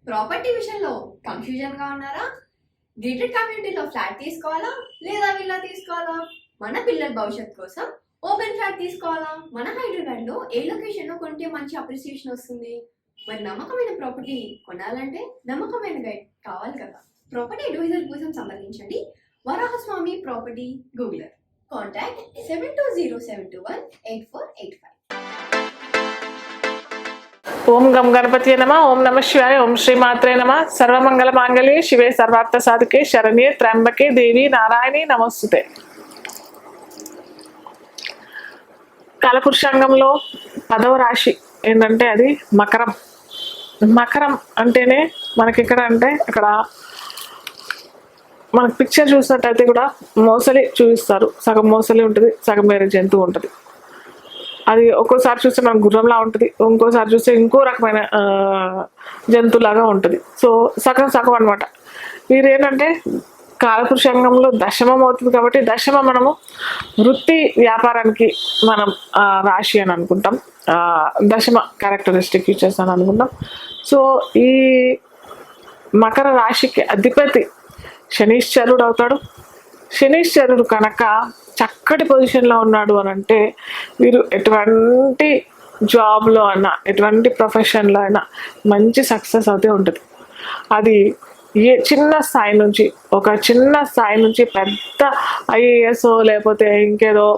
Property విషయంలో confusion గా ఉన్నారా? గేటెడ్ కమ్యూనిటీలో ఫ్లాట్ తీసుకోవాలా లేదా విల్లా తీసుకోవాలా? మన పిల్లల భవిష్యత్ కోసం ఓపెన్ ఫ్లాట్ తీసుకోవాలా? మన హైదరాబాద్ లో ఏ లొకేషన్ లో కొంటే మంచి అప్రిసియేషన్ వస్తుంది? మరి నమ్మకమైన ప్రాపర్టీ కొనాలంటే నమ్మకమైన గైడ్ కావాలి కదా. ప్రాపర్టీ అడ్వైజర్ కోసం సంప్రదించండి వరాహస్వామి ప్రాపర్టీ గూగులర్. కాంటాక్ట్ 7207218485. ఓం గం గణపతి నమ. ఓం నమ శివాయ. ఓం శ్రీ మాత్రే నమ. సర్వమంగళ మాంగళ్యే శివే సర్వార్థ సాధకే శరణ్యే త్ర్యంబకే దేవి నారాయణి నమస్తుతే. కాలపురుషాంగంలో 10వ రాశి ఏంటంటే అది మకరం. మకరం అంటేనే మనకి ఇక్కడ అంటే ఇక్కడ మనకి పిక్చర్ చూసినట్టయితే కూడా మోసలి చూపిస్తారు. సగం మోసలి ఉంటుంది, సగం వేరే జంతువు ఉంటుంది. అది ఒక్కోసారి చూస్తే మనకు గుర్రంలా ఉంటుంది, ఇంకోసారి చూస్తే ఇంకో రకమైన జంతువులాగా ఉంటుంది. సో సగం సగం అనమాట. వీరు ఏంటంటే కాలపురుషాంగంలో దశమం అవుతుంది కాబట్టి దశమ మనము వృత్తి వ్యాపారానికి మనం రాశి అని అనుకుంటాం, దశమ క్యారెక్టరిస్టిక్ ఫీచర్స్ అని అనుకుంటాం. సో ఈ మకర రాశికి అధిపతి శనీశ్వరుడు అవుతాడు. శనీశ్వరుడు కనుక చక్కటి పొజిషన్లో ఉన్నాడు అని అంటే వీరు ఎటువంటి జాబ్లో అయినా ఎటువంటి ప్రొఫెషన్లో అయినా మంచి సక్సెస్ అయితే ఉంటుంది. అది ఏ చిన్న స్థాయి నుంచి ఒక చిన్న స్థాయి నుంచి పెద్ద ఐఏఎస్ లేకపోతే ఇంకేదో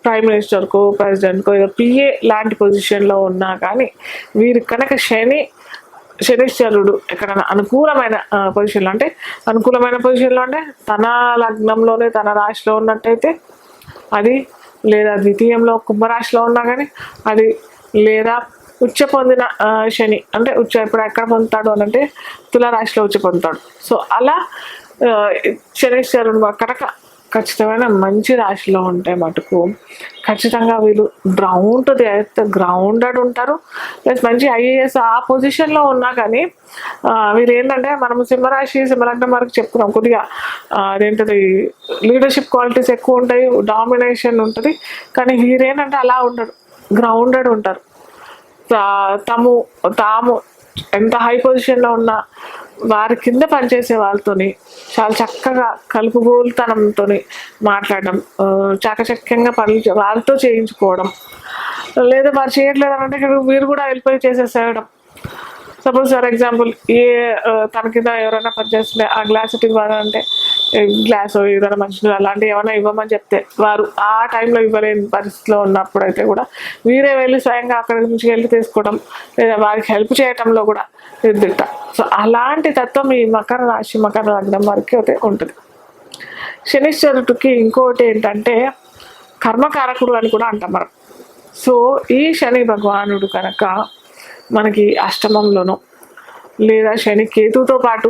ప్రైమ్ మినిస్టర్కు ప్రెసిడెంట్కు ఏదో పిఏ లాంటి పొజిషన్లో ఉన్నా కానీ వీరు కనుక శనీశ్వరుడు ఎక్కడైనా అనుకూలమైన పొజిషన్లో అంటే తన లగ్నంలోనే తన రాశిలో ఉన్నట్టయితే అది, లేదా ద్వితీయంలో కుంభరాశిలో ఉన్నా కానీ అది, లేదా ఉచ్చ పొందిన శని అంటే ఇప్పుడు ఎక్కడ పొందుతాడు అని అంటే తులారాశిలో ఉచ్చ పొందుతాడు. సో అలా శనీశ్వరుడు కనుక ఖచ్చితమైన మంచి రాశిలో ఉంటే మటుకు ఖచ్చితంగా వీళ్ళు down to the earth grounded ఉంటారు. ప్లస్ మంచి ఐఏఎస్ ఆ పొజిషన్లో ఉన్నా కానీ వీళ్ళు ఏంటంటే మనము సింహరాశి సింహలగ్నం వరకు చెప్పుకున్నాం, కొద్దిగా అదేంటది లీడర్షిప్ క్వాలిటీస్ ఎక్కువ ఉంటాయి, డామినేషన్ ఉంటుంది. కానీ వీరేంటంటే అలా ఉండరు, గ్రౌండెడ్ ఉంటారు. తాము ఎంత హై పొజిషన్లో ఉన్నా వారి కింద పనిచేసే వాళ్ళతోని చాలా చక్కగా కలుపుగోలుతనంతో మాట్లాడడం, చాకచక్యంగా పనులు వారితో చేయించుకోవడం, లేదా వారు చేయట్లేదు అంటే వీరు కూడా వెళ్ళిపోయి చేసేసేయడం. సపోజ్ ఫర్ ఎగ్జాంపుల్ తన కింద ఎవరైనా పనిచేస్తుంటే ఆ గ్లాస్ ఇవ్వాలంటే గ్లాస్ ఏదైనా మంచినీళ్ళు అలాంటివి ఏమైనా ఇవ్వమని చెప్తే వారు ఆ టైంలో ఇవ్వలేని పరిస్థితిలో ఉన్నప్పుడు అయితే కూడా వీరే వెళ్ళి స్వయంగా అక్కడి నుంచి వెళ్ళి తీసుకోవడం, లేదా వారికి హెల్ప్ చేయటంలో కూడా నిర్దిట. సో అలాంటి తత్వం ఈ మకర రాశి మకర లగ్నం వరకు అయితే ఉంటుంది. శనీశ్వరుడికి ఇంకోటి ఏంటంటే కర్మకారకుడు అని కూడా అంటాం మనం. సో ఈ శని భగవానుడు కనుక మనకి అష్టమంలోనో లేదా శని కేతుతో పాటు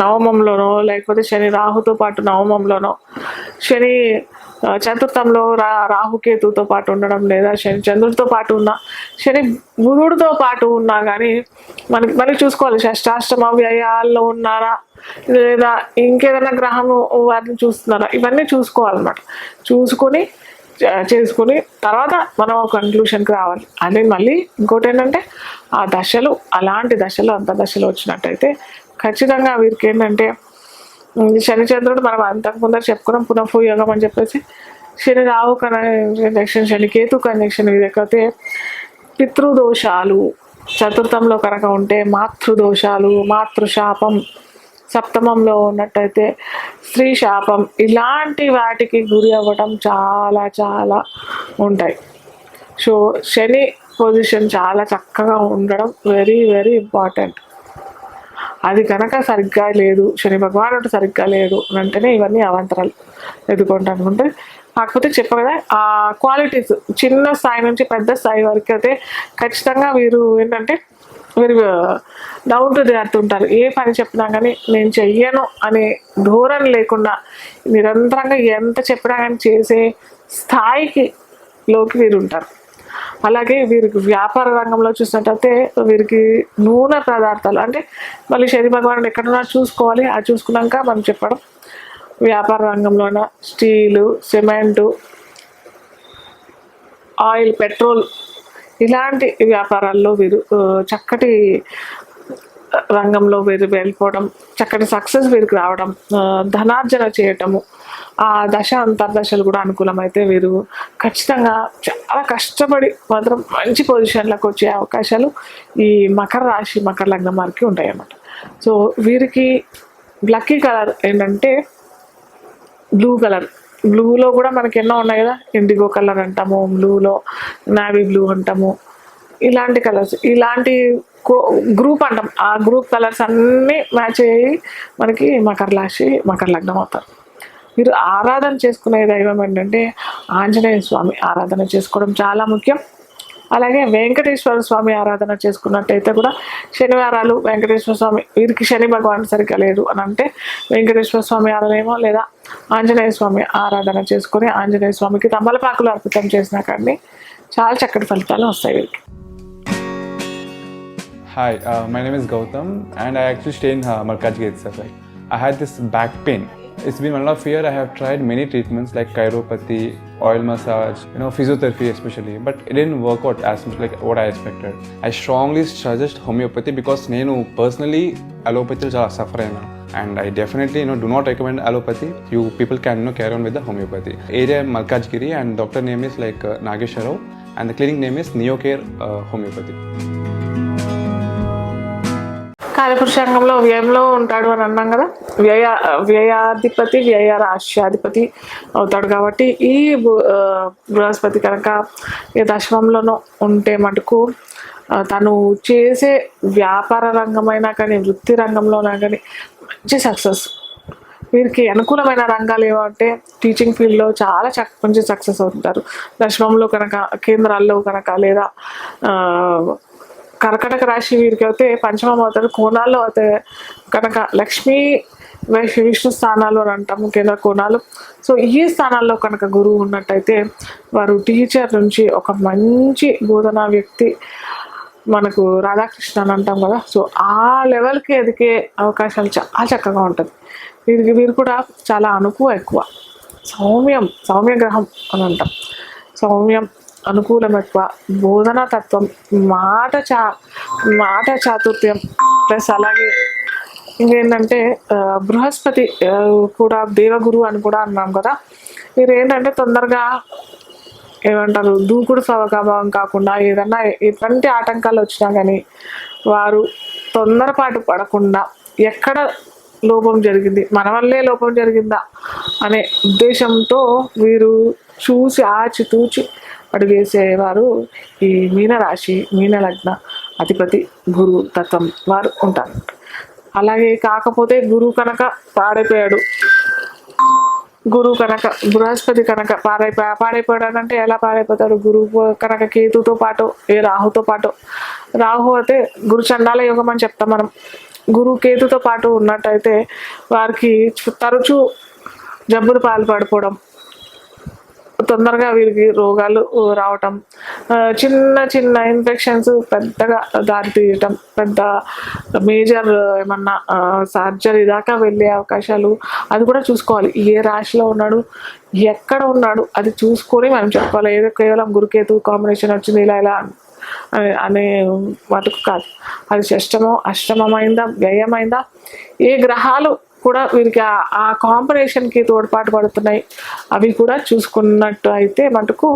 నవమంలోనో లేకపోతే శని రాహుతో పాటు నవమంలోనో శని చతుర్థంలో రాహుకేతుతో పాటు ఉండడం, లేదా శని చంద్రుడితో పాటు ఉన్నా శని బుధుడితో పాటు ఉన్నా కానీ మనకి మళ్ళీ చూసుకోవాలి షష్టాష్టమ వ్యయాల్లో ఉన్నారా లేదా ఇంకేదైనా గ్రహము వారిని చూస్తున్నారా, ఇవన్నీ చూసుకోవాలన్నమాట. చేసుకుని తర్వాత మనం ఒక కన్క్లూషన్కి రావాలి. అదే మళ్ళీ ఇంకోటి ఏంటంటే ఆ దశలు అలాంటి దశలు అంతర్దశలు వచ్చినట్టయితే ఖచ్చితంగా వీరికి ఏంటంటే శనిచంద్రుడు మనం అంతకుముందర చెప్పుకున్నాం పునః యోగం అని చెప్పేసి, శని రాహు కనెక్షన్ శని కేతు కనెక్షన్ ఇదైతే పితృదోషాలు చతుర్థంలో కనుక ఉంటే మాతృదోషాలు, మాతృశాపం, సప్తమంలో ఉన్నట్టయితే స్త్రీ శాపం, ఇలాంటి వాటికి గురి అవ్వడం చాలా చాలా ఉంటాయి. సో శని పొజిషన్ చాలా చక్కగా ఉండడం వెరీ వెరీ ఇంపార్టెంట్. అది కనుక సరిగ్గా లేదు, శని భగవానుడు సరిగ్గా లేదు అని అంటేనే ఇవన్నీ అవాంతరాలు ఎదుర్కొంటూ అనుకుంటే. కాకపోతే చెప్ప కదా ఆ క్వాలిటీస్ చిన్న స్థాయి నుంచి పెద్ద స్థాయి వరకు అయితే ఖచ్చితంగా వీరు ఏంటంటే వీరు డౌన్ టు ది ఎర్త్ ఉంటారు. ఏ పని చెప్పినా కానీ నేను చెయ్యను అనే ధోరణి లేకుండా నిరంతరంగా ఎంత చెప్పినా కానీ చేసే స్థాయిలోకి వీరు ఉంటారు. అలాగే వీరికి వ్యాపార రంగంలో చూసినట్టయితే వీరికి నూనె పదార్థాలు అంటే మళ్ళీ శని భగవానుడు ఎక్కడున్నా చూసుకోవాలి. అది చూసుకున్నాక మనం చెప్పడం వ్యాపార రంగంలోన స్టీలు, సిమెంటు, ఆయిల్, పెట్రోల్ ఇలాంటి వ్యాపారాల్లో వీరు చక్కటి రంగంలో వీరు వెళ్ళిపోవడం, చక్కటి సక్సెస్ వీరికి రావడం, ధనార్జన చేయటము, ఆ దశ అంతర్దశలు కూడా అనుకూలమైతే వీరు ఖచ్చితంగా చాలా కష్టపడి మాత్రం మంచి పొజిషన్లకు వచ్చే అవకాశాలు ఈ మకర రాశి మకర లగ్నం వారికి ఉంటాయి అన్నమాట. సో వీరికి లక్కీ కలర్ ఏంటంటే బ్లూ కలర్. బ్లూలో కూడా మనకి ఎన్నో ఉన్నాయి కదా, ఇండిగో కలర్ అంటాము, బ్లూలో నావీ బ్లూ అంటాము, ఇలాంటి కలర్స్, ఇలాంటి గ్రూప్ అంటాం. ఆ గ్రూప్ కలర్స్ అన్నీ మ్యాచ్ అయ్యి మనకి మకర రాశి మకర లగ్నం అవుతారు. మీరు ఆరాధన చేసుకునే దైవం ఏంటంటే ఆంజనేయ స్వామి ఆరాధన చేసుకోవడం చాలా ముఖ్యం. అలాగే వెంకటేశ్వర స్వామి ఆరాధన చేసుకున్నట్టయితే కూడా శనివారాలు వెంకటేశ్వర స్వామి, వీరికి శని భగవాన్ సరిగ్గా లేదు అని అంటే వెంకటేశ్వర స్వామి ఆరాధన లేదా ఆంజనేయ స్వామి ఆరాధన చేసుకొని ఆంజనేయ స్వామికి తమలపాకులు అర్పితం చేసినా కానీ చాలా చక్కటి ఫలితాలు వస్తాయి వీరికి. Hi, my name is Gautam and I actually stay in Malkajgiri itself. Like, I had this back pain. It's been 1.5 years. I have tried many treatments like chiropathy, oil massage, physiotherapy especially, but it didn't work out as much like what I expected. I strongly suggest homeopathy because nenu personally allopathy chala suffer aina, and I definitely do not recommend allopathy. You people can carry on with the homeopathy. Area Malkajgiri and doctor name is like Nageswar Rao and the clinic name is Neocare Homeopathy. కార్యపురుషాంగంలో వ్యయంలో ఉంటాడు అని అన్నాం కదా, వ్యయాధిపతి వ్యయ రాశ్యాధిపతి అవుతాడు. కాబట్టి ఈ బృహస్పతి కనుక ఈ దశమంలోనూ ఉంటే మటుకు తను చేసే వ్యాపార రంగమైనా కానీ వృత్తి రంగంలోనా కానీ మంచి సక్సెస్. వీరికి అనుకూలమైన రంగాలు ఏమంటే టీచింగ్ ఫీల్డ్లో చాలా మంచి సక్సెస్ అవుతుంటారు. దశమంలో కనుక కేంద్రాల్లో కనుక లేదా కర్కటక రాశి వీరికి అయితే పంచమం అవుతారు. కోణాల్లో అయితే కనుక లక్ష్మీ విష్ణు స్థానాలు అని అంటాము, కేంద్ర కోణాలు. సో ఈ స్థానాల్లో కనుక గురువు ఉన్నట్టయితే వారు టీచర్ నుంచి ఒక మంచి బోధనా వ్యక్తి, మనకు రాధాకృష్ణ అని అంటాం కదా, సో ఆ లెవెల్కి ఎదిగే అవకాశాలు చాలా చక్కగా ఉంటుంది. వీరు కూడా చాలా ఎక్కువ సౌమ్య గ్రహం అని అంటాం. సౌమ్యం, అనుకూలం ఎక్కువ, బోధనా తత్వం, మాట చాతుర్యం ప్లస్ అలాగే ఇంకేంటంటే బృహస్పతి కూడా దేవగురు అని కూడా అన్నాం కదా. మీరు ఏంటంటే తొందరగా ఏమంటారు దూకుడు స్వభావం కాకుండా ఏదన్నా ఎటువంటి ఆటంకాలు వచ్చినా కానీ వారు తొందరపాటు పడకుండా ఎక్కడ లోపం జరిగింది, మన వల్లే లోపం జరిగిందా అనే ఉద్దేశంతో వీరు చూసి ఆచితూచి అడుగేసేవారు ఈ మీనరాశి మీన లగ్న అధిపతి గురు తత్వం వారు ఉంటారు. అలాగే కాకపోతే గురువు కనుక పాడైపోయాడు, గురువు కనుక బృహస్పతి కనుక పాడైపోయాడంటే ఎలా పాడైపోతాడు? గురువు కనుక కేతుతో పాటు రాహుతో పాటు, రాహు అయితే గురు చండాల యోగం అని చెప్తాం మనం. గురువు కేతుతో పాటు ఉన్నట్టయితే వారికి తరచూ జబ్బులు పాల్పడిపోవడం, తొందరగా వీరికి రోగాలు రావటం, చిన్న ఇన్ఫెక్షన్స్ పెద్దగా దారితీయటం, పెద్ద మేజర్ ఏమన్నా సర్జరీ దాకా వెళ్ళే అవకాశాలు. అది కూడా చూసుకోవాలి, ఏ రాశిలో ఉన్నాడు, ఎక్కడ ఉన్నాడు అది చూసుకొని మనం చెప్పుకోవాలి. ఏదో కేవలం గురుకేతు కాంబినేషన్ వచ్చింది ఇలా అనే మటుకు కాదు. అది షష్టమో అష్టమమైందా వ్యయమైందా, ఏ గ్రహాలు కూడా వీరికి ఆ కాంబినేషన్కి తోడ్పాటు పడుతున్నాయి అవి కూడా చూసుకున్నట్టు అయితే మటుకు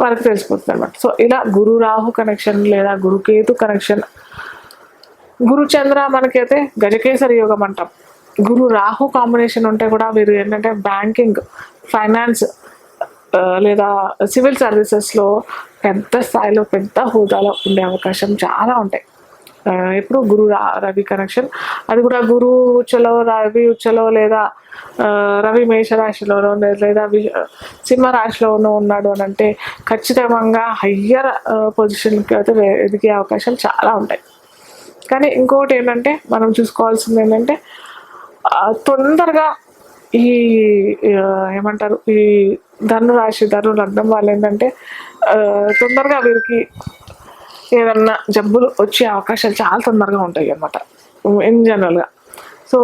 వారికి తెలిసిపోతుంది అనమాట. సో ఇలా గురు రాహు కనెక్షన్ లేదా గురుకేతు కనెక్షన్, గురు చంద్ర మనకైతే గజకేసరి యోగం అంటాం. గురు రాహు కాంబినేషన్ ఉంటే కూడా వీరు ఏంటంటే బ్యాంకింగ్, ఫైనాన్స్ లేదా సివిల్ సర్వీసెస్లో పెద్ద స్థాయిలో పెద్ద హోదాలో ఉండే అవకాశం చాలా ఉంటాయి. ఎప్పుడు గురు రవి కనెక్షన్, అది కూడా గురు ఉచ్చలో రవి ఉచ్చలో లేదా రవి మేషరాశిలోనో లేదా సింహరాశిలోనో ఉన్నాడు అని అంటే ఖచ్చితంగా హయ్యర్ పొజిషన్కి అయితే ఎదిగే అవకాశాలు చాలా ఉంటాయి. కానీ ఇంకొకటి ఏంటంటే మనం చూసుకోవాల్సింది ఏంటంటే తొందరగా ఈ ఏమంటారు ఈ ధను లగ్నం వాళ్ళు ఏంటంటే తొందరగా వీరికి ఏదన్నా జబ్బులు వచ్చే అవకాశాలు చాలా తొందరగా ఉంటాయి అన్నమాట ఇన్ జనరల్గా. సో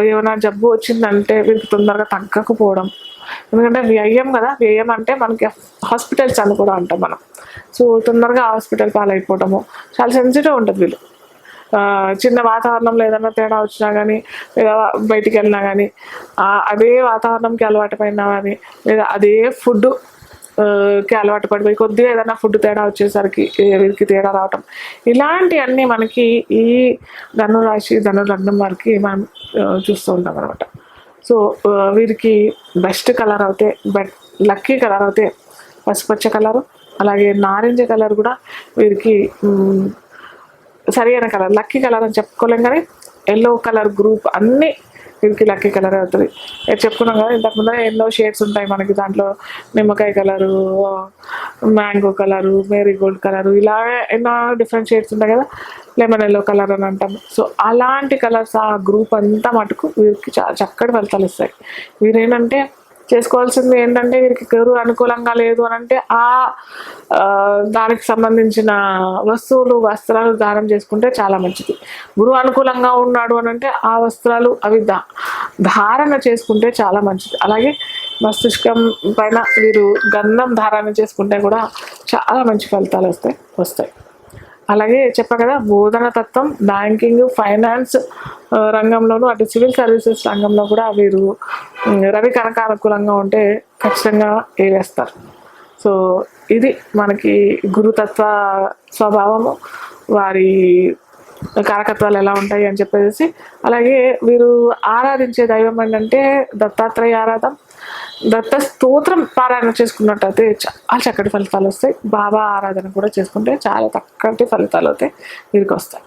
ఏమైనా జబ్బు వచ్చిందంటే వీరికి తొందరగా తగ్గకపోవడం, ఎందుకంటే వ్యయం కదా, వ్యయం అంటే మనకి హాస్పిటల్స్ అని కూడా అంటాం మనం. సో తొందరగా హాస్పిటల్ పాలైపోవడము, చాలా సెన్సిటివ్ ఉంటుంది వీళ్ళు. చిన్న వాతావరణంలో ఏదైనా తేడా వచ్చినా కానీ లేదా బయటికి వెళ్ళినా కానీ అదే వాతావరణంకి అలవాటు పడినా కానీ లేదా అదే ఫుడ్ కి అలవాటు పడిపోయి కొద్దిగా ఏదైనా ఫుడ్ తేడా వచ్చేసరికి వీరికి తేడా రావటం, ఇలాంటివన్నీ మనకి ఈ ధనురాశి ధనుర్లగ్నం వారికి మనం చూస్తూ ఉంటాం అనమాట. సో వీరికి బెస్ట్ కలర్ అయితే లక్కీ కలర్ అయితే పసుపచ్చ కలరు, అలాగే నారింజ కలర్ కూడా వీరికి సరి అయిన కలర్. లక్కీ కలర్ అని చెప్పుకోలేం కానీ ఎల్లో కలర్ గ్రూప్ అన్నీ వీరికి లక్కీ కలర్ అవుతుంది. చెప్పుకున్నాం కదా ఇంతకుముందు ఎన్నో షేడ్స్ ఉంటాయి మనకి, దాంట్లో నిమ్మకాయ colour, mango colour, marigold colour, ఇలా ఎన్నో డిఫరెంట్ షేడ్స్ ఉంటాయి కదా, లెమన్ ఎల్లో కలర్ అని అంటాం. సో అలాంటి కలర్స్ ఆ గ్రూప్ అంతా మటుకు వీరికి చాలా చక్కటి ఫలితాలు ఇస్తాయి. వీరేంటంటే చేసుకోవాల్సింది ఏంటంటే వీరికి గురువు అనుకూలంగా లేదు అని అంటే దానికి సంబంధించిన వస్తువులు వస్త్రాలు దానం చేసుకుంటే చాలా మంచిది. గురువు అనుకూలంగా ఉన్నాడు అని అంటే ఆ వస్త్రాలు అవి ధారణ చేసుకుంటే చాలా మంచిది. అలాగే మస్తిష్కం పైన వీరు గంధం ధారణ చేసుకుంటే కూడా చాలా మంచి ఫలితాలు వస్తాయి. అలాగే చెప్పా కదా బోధన తత్వం, బ్యాంకింగ్, ఫైనాన్స్ రంగంలోనూ అటు సివిల్ సర్వీసెస్ రంగంలో కూడా వీరు రవి కనుక అనుకూలంగా ఉంటే ఖచ్చితంగా ఏవేస్తారు. సో ఇది మనకి గురుతత్వ స్వభావము, వారి కారకత్వాలు ఎలా ఉంటాయి అని చెప్పేసి. అలాగే వీరు ఆరాధించే దైవం ఏంటంటే దత్తాత్రేయ ఆరాధన, దత్త స్తోత్రం పారాయణ చేసుకున్నట్టయితే చాలా చక్కటి ఫలితాలు వస్తాయి. బాబా ఆరాధన కూడా చేసుకుంటే చాలా చక్కటి ఫలితాలు అయితే వీరికి వస్తాయి.